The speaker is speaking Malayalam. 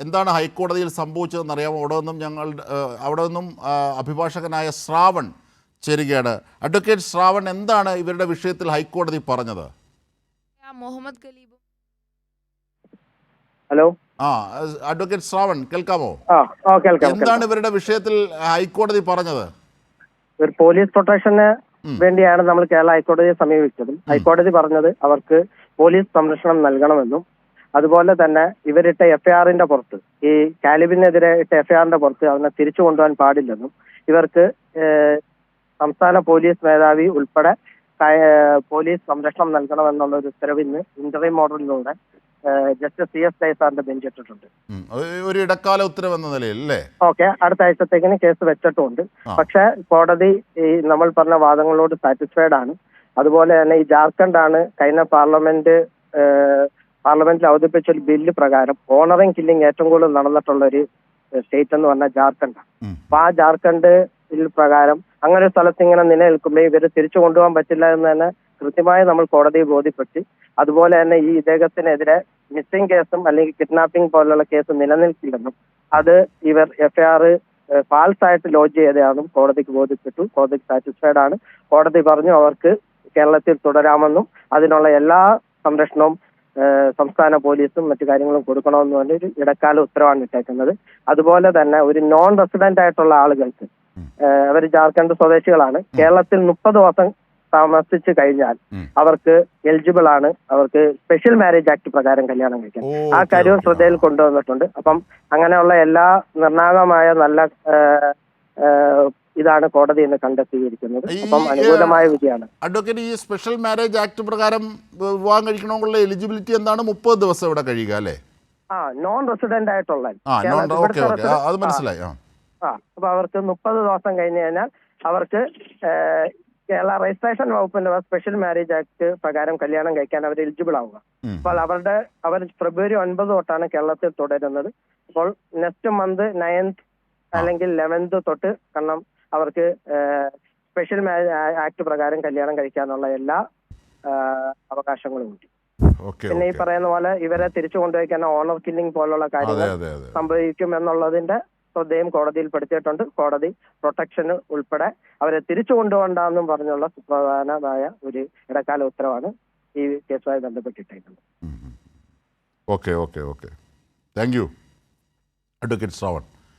എന്താണ് ഹൈക്കോടതിയിൽ സംഭവിച്ചതെന്ന് അറിയാമോ? അവിടെ നിന്നും അഭിഭാഷകനായ ശ്രാവൺ ചേരുകയാണ്. അഡ്വക്കേറ്റ് ശ്രാവൺ, എന്താണ് ഇവരുടെ വിഷയത്തിൽ ഹൈക്കോടതി പറഞ്ഞത്? മുഹമ്മദ് ഖലീബ്. ഹലോ, അഡ്വക്കേറ്റ് ശ്രാവൺ കേൾക്കാമോ? എന്താണ് ഇവരുടെ വിഷയത്തിൽ ഹൈക്കോടതി പറഞ്ഞത്? ഒരു പോലീസ് പ്രൊട്ടക്ഷന് വേണ്ടിയാണ് നമ്മൾ കേരള ഹൈക്കോടതിയെ സമീപിച്ചതും ഹൈക്കോടതി പറഞ്ഞത് അവർക്ക് പോലീസ് സംരക്ഷണം നൽകണമെന്നും അതുപോലെ തന്നെ ഇവരിട്ട എഫ്ഐആറിന്റെ പുറത്ത്, ഈ കാലിബിനെതിരെ ഇട്ട എഫ്ഐആറിന്റെ പുറത്ത് അവനെ തിരിച്ചു കൊണ്ടുപോകാൻ പാടില്ലെന്നും ഇവർക്ക് സംസ്ഥാന പോലീസ് മേധാവി ഉൾപ്പെടെ പോലീസ് സംരക്ഷണം നൽകണമെന്നുള്ള ഒരു ഉത്തരവിന്ന് ഇന്റർവ്യൂ മോഡലിലൂടെ ജസ്റ്റിസ് CS ഡേ സാറിന്റെ ബെഞ്ച് ഇട്ടിട്ടുണ്ട്. ഒരു ഇടക്കാല ഉത്തരവ് എന്ന നിലയിൽ അല്ലേ? ഓക്കെ, അടുത്ത ആഴ്ചത്തേക്കിന് കേസ് വെച്ചിട്ടുണ്ട്. പക്ഷെ കോടതി ഈ നമ്മൾ പറഞ്ഞ വാദങ്ങളോട് സാറ്റിസ്ഫൈഡ് ആണ്. അതുപോലെ തന്നെ ഈ ജാർഖണ്ഡ് ആണ് കഴിഞ്ഞ പാർലമെന്റിൽ അവതരിപ്പിച്ച ഒരു ബില്ല് പ്രകാരം ഓണറിംഗ് കില്ലിംഗ് ഏറ്റവും കൂടുതൽ നടന്നിട്ടുള്ള ഒരു സ്റ്റേറ്റ് എന്ന് പറഞ്ഞാൽ ജാർഖണ്ഡാണ്. അപ്പൊ ആ ജാർഖണ്ഡ് ബിൽ പ്രകാരം അങ്ങനെ ഒരു സ്ഥലത്ത് ഇങ്ങനെ നിലനിൽക്കുമ്പോൾ ഇവര് തിരിച്ചു കൊണ്ടുപോകാൻ പറ്റില്ല എന്ന് തന്നെ കൃത്യമായി നമ്മൾ കോടതിയെ ബോധ്യപ്പെടുത്തി. അതുപോലെ തന്നെ ഈ ഇദ്ദേഹത്തിനെതിരെ മിസ്സിംഗ് കേസും അല്ലെങ്കിൽ കിഡ്നാപ്പിംഗ് പോലുള്ള കേസ് നിലനിൽക്കില്ലെന്നും അത് ഇവർ എഫ്ഐആർ ഫാൾസ് ആയിട്ട് ലോഡ്ജ് ചെയ്തതാണെന്നും കോടതിക്ക് ബോധ്യപ്പെട്ടു. കോടതിക്ക് സാറ്റിസ്ഫൈഡ് ആണ്. കോടതി പറഞ്ഞു അവർക്ക് കേരളത്തിൽ തുടരാമെന്നും അതിനുള്ള എല്ലാ സംരക്ഷണവും സംസ്ഥാന പോലീസും മറ്റു കാര്യങ്ങളും കൊടുക്കണമെന്ന് പറഞ്ഞ ഒരു ഇടക്കാല ഉത്തരവാണ് ഇട്ടേക്കുന്നത്. അതുപോലെ തന്നെ ഒരു നോൺ റെസിഡന്റ് ആയിട്ടുള്ള ആളുകൾക്ക്, അവർ ജാർഖണ്ഡ് സ്വദേശികളാണ്, കേരളത്തിൽ 30 ദിവസം താമസിച്ചു കഴിഞ്ഞാൽ അവർക്ക് എലിജിബിൾ ആണ്, അവർക്ക് സ്പെഷ്യൽ മാരേജ് ആക്ട് പ്രകാരം കല്യാണം കഴിക്കാൻ. ആ കാര്യവും ശ്രദ്ധയിൽ കൊണ്ടുവന്നിട്ടുണ്ട്. അപ്പം അങ്ങനെയുള്ള എല്ലാ നിർണായകമായ നല്ല ഇതാണ് കോടതി എന്ന് കണ്ടെത്തിയിരിക്കുന്നത്. അപ്പം അനുകൂലമായ വിധിയാണ്. അഡ്വക്കേറ്റ്, ഈ സ്പെഷ്യൽ മാരേജ് ആക്ട് പ്രകാരം വിവാഹം കഴിക്കണമെന്നുള്ള എലിജിബിലിറ്റി എന്താണ്? 30 ദിവസം ഇവിടെ കഴിയുക അല്ലേ? നോൺ റെസിഡന്റ് ആയിട്ടുള്ള അത് മനസ്സിലായി. അപ്പൊ അവർക്ക് 30 ദിവസം കഴിഞ്ഞ് കഴിഞ്ഞാൽ അവർക്ക് കേരള രജിസ്ട്രേഷൻ വകുപ്പിന്റെ സ്പെഷ്യൽ മാരേജ് ആക്ട് പ്രകാരം കല്യാണം കഴിക്കാൻ അവർ എലിജിബിൾ ആവുക. അപ്പോൾ അവർ ഫെബ്രുവരി 9 തൊട്ടാണ് കേരളത്തിൽ തുടരുന്നത്. അപ്പോൾ നെക്സ്റ്റ് മന്ത് 9th അല്ലെങ്കിൽ 11th തൊട്ട് കാരണം അവർക്ക് സ്പെഷ്യൽ മാരേജ് ആക്ട് പ്രകാരം കല്യാണം കഴിക്കാനുള്ള എല്ലാ അവകാശങ്ങളും ഉണ്ട്. പിന്നെ ഈ പറയുന്ന പോലെ ഇവരെ തിരിച്ചു കൊണ്ടുപോയിക്കാൻ ഓണർ കില്ലിംഗ് പോലുള്ള കാര്യങ്ങൾ സംഭവിക്കും എന്നുള്ളതിന്റെ ശ്രദ്ധയും കോടതിയിൽപ്പെടുത്തിയിട്ടുണ്ട്. കോടതി പ്രൊട്ടക്ഷന് ഉൾപ്പെടെ അവരെ തിരിച്ചു കൊണ്ടുപോകണ്ടെന്നും പറഞ്ഞുള്ള സുപ്രധാനമായ ഒരു ഇടക്കാല ഉത്തരവാണ് ഈ കേസുമായി ബന്ധപ്പെട്ടിട്ടുള്ളത്. Okay, thank you advocate Shravan.